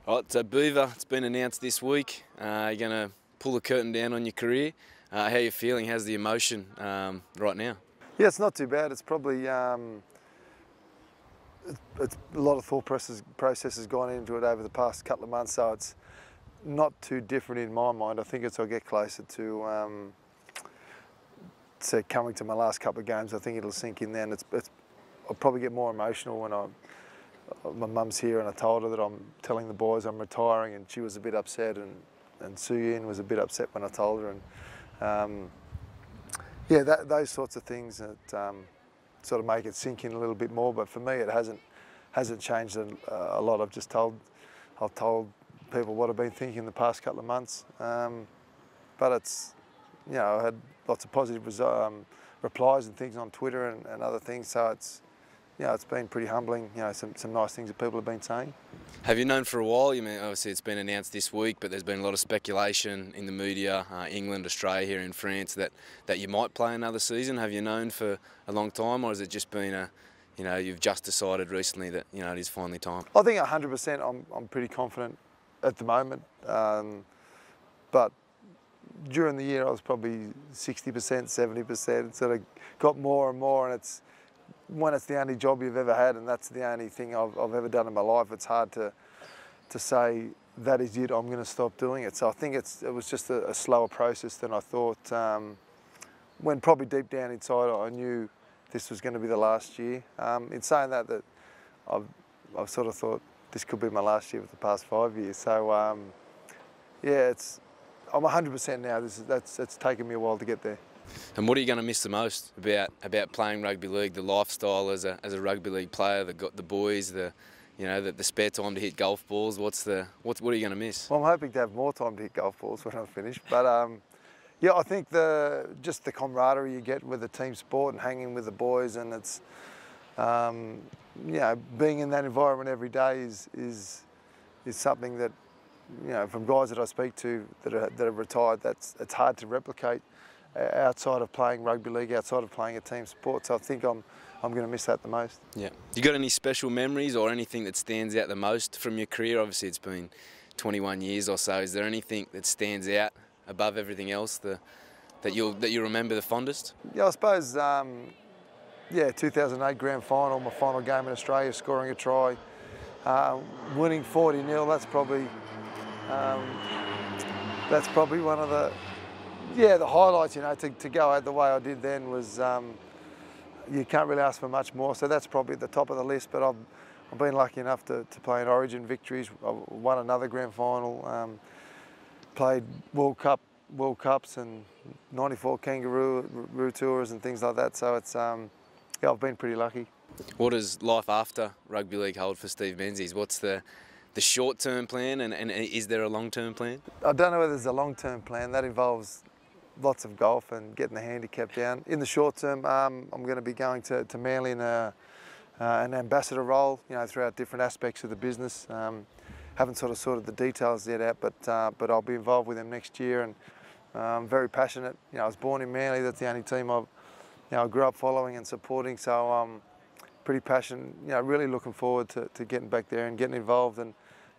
Right, so Beaver, it's been announced this week. You're going to pull the curtain down on your career. How are you feeling? How's the emotion right now? Yeah, it's not too bad. It's probably it's a lot of thought process has gone into it over the past couple of months, so it's not too different in my mind. I think as I get closer to coming to my last couple of games, I think it'll sink in then. I'll probably get more emotional when my mum's here and I told her that I'm telling the boys I'm retiring, and she was a bit upset, and Sue Yin was a bit upset when I told her, and yeah, those sorts of things that sort of make it sink in a little bit more. But for me, it hasn't changed a lot. I've told people what I've been thinking the past couple of months, but it's, you know, I had lots of positive replies and things on Twitter and other things, so it's, you know, it's been pretty humbling. You know, some nice things that people have been saying. Have you known for a while? You mean, obviously it's been announced this week, but there's been a lot of speculation in the media, England, Australia, here in France, that you might play another season. Have you known for a long time, or has it just been you know, you've just decided recently that, you know, it is finally time? I think 100%. I'm pretty confident at the moment, but during the year I was probably 60%, 70%. It sort of got more and more, and it's, when it's the only job you've ever had and that's the only thing I've ever done in my life, it's hard to say that is it, I'm going to stop doing it. So I think it was just a slower process than I thought. When probably deep down inside I knew this was going to be the last year. In saying that I've sort of thought this could be my last year for the past 5 years. So yeah, I'm 100% now. It's taken me a while to get there. And what are you going to miss the most about playing rugby league? The lifestyle as a rugby league player, the boys, the spare time to hit golf balls. What are you going to miss? Well, I'm hoping to have more time to hit golf balls when I'm finished. But yeah, I think just the camaraderie you get with the team sport and hanging with the boys, and it's you know, being in that environment every day is something that, you know, from guys that I speak to that are retired, it's hard to replicate outside of playing rugby league, outside of playing a team sport. So I think I'm going to miss that the most. Yeah. You got any special memories or anything that stands out the most from your career? Obviously it's been 21 years or so. Is there anything that stands out above everything else that you remember the fondest? Yeah, I suppose, yeah, 2008 grand final, my final game in Australia, scoring a try, winning 40-0. That's probably one of the highlights. You know, to go out the way I did then was, you can't really ask for much more. So that's probably at the top of the list. But I've been lucky enough to play in Origin victories. I won another grand final, played World Cups and '94 Kangaroo Tours and things like that. So it's, yeah, I've been pretty lucky. What does life after rugby league hold for Steve Menzies? What's the short-term plan, and is there a long-term plan? I don't know whether there's a long-term plan. That involves lots of golf and getting the handicap down. In the short term, I'm going to be going to Manly in an ambassador role, you know, throughout different aspects of the business. Haven't sort of sorted the details yet out, but I'll be involved with them next year, and I'm very passionate. You know, I was born in Manly. That's the only team I grew up following and supporting. So I'm pretty passionate. You know, really looking forward to getting back there and getting involved, and,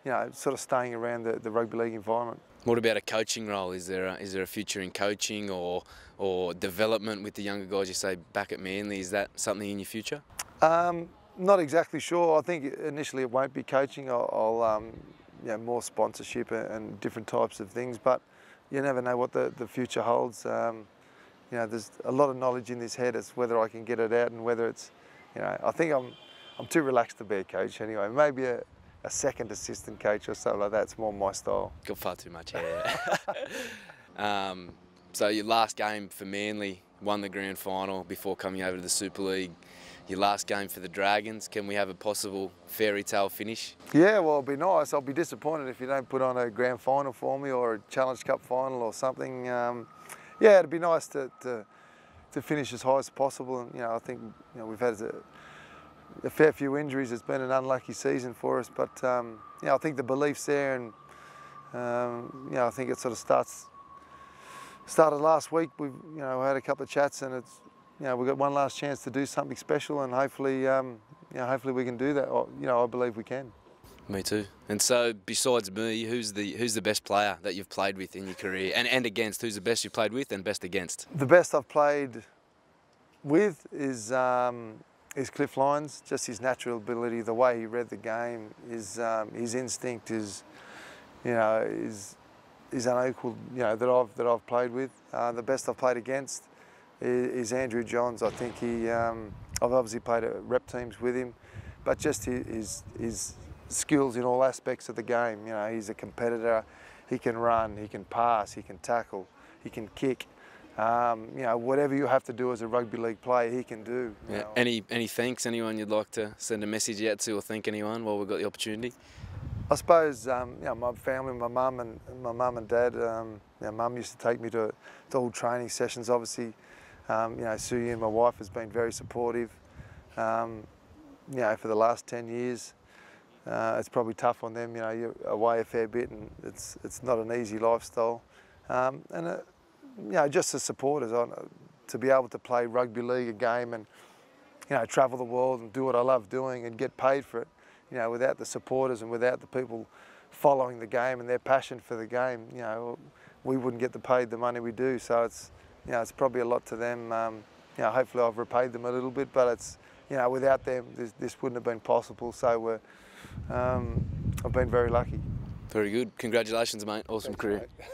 you know, sort of staying around the rugby league environment. What about a coaching role? Is there a future in coaching or development with the younger guys? You say back at Manly, is that something in your future? Not exactly sure. I think initially it won't be coaching. I'll you know, more sponsorship and different types of things. But you never know what the future holds. You know, there's a lot of knowledge in this head. It's whether I can get it out and whether it's, you know, I think I'm too relaxed to be a coach anyway. Maybe a second assistant coach or something like that. It's more my style. Got far too much hair. So your last game for Manly, won the grand final before coming over to the Super League. Your last game for the Dragons, can we have a possible fairy tale finish? Yeah, well, it'll be nice. I'll be disappointed if you don't put on a grand final for me or a Challenge Cup final or something. Yeah, it'd be nice to finish as high as possible. And, you know, I think, you know, we've had a fair few injuries. It's been an unlucky season for us, but you know, I think the belief's there, and you know, I think it sort of started last week. We've, you know, had a couple of chats, and it's, you know, we've got one last chance to do something special, and hopefully, you know, hopefully we can do that. You know, I believe we can. Me too. And so, besides me, who's the best player that you've played with in your career, and against? Who's the best you've played with and best against? The best I've played with is Cliff Lyons. Just his natural ability, the way he read the game, his instinct is unequalled. That I've played with. The best I've played against is Andrew Johns. I think I've obviously played at rep teams with him, but just his skills in all aspects of the game. He's a competitor. He can run, he can pass, he can tackle, he can kick. Whatever you have to do as a rugby league player, he can do. Yeah. Any thanks? Anyone you'd like to send a message out to or thank anyone while we've got the opportunity? I suppose my family, my mum and dad. Mum used to take me to all training sessions. Obviously, Sue and my wife has been very supportive. For the last 10 years. It's probably tough on them, you're away a fair bit and it's not an easy lifestyle. Just as supporters, to be able to play rugby league, a game, and travel the world and do what I love doing and get paid for it, without the supporters and without the people following the game and their passion for the game, we wouldn't get paid the money we do. So it's probably a lot to them. Hopefully I've repaid them a little bit, but it's, without them, this wouldn't have been possible. So I've been very lucky. Very good. Congratulations, mate. Awesome career. Mate.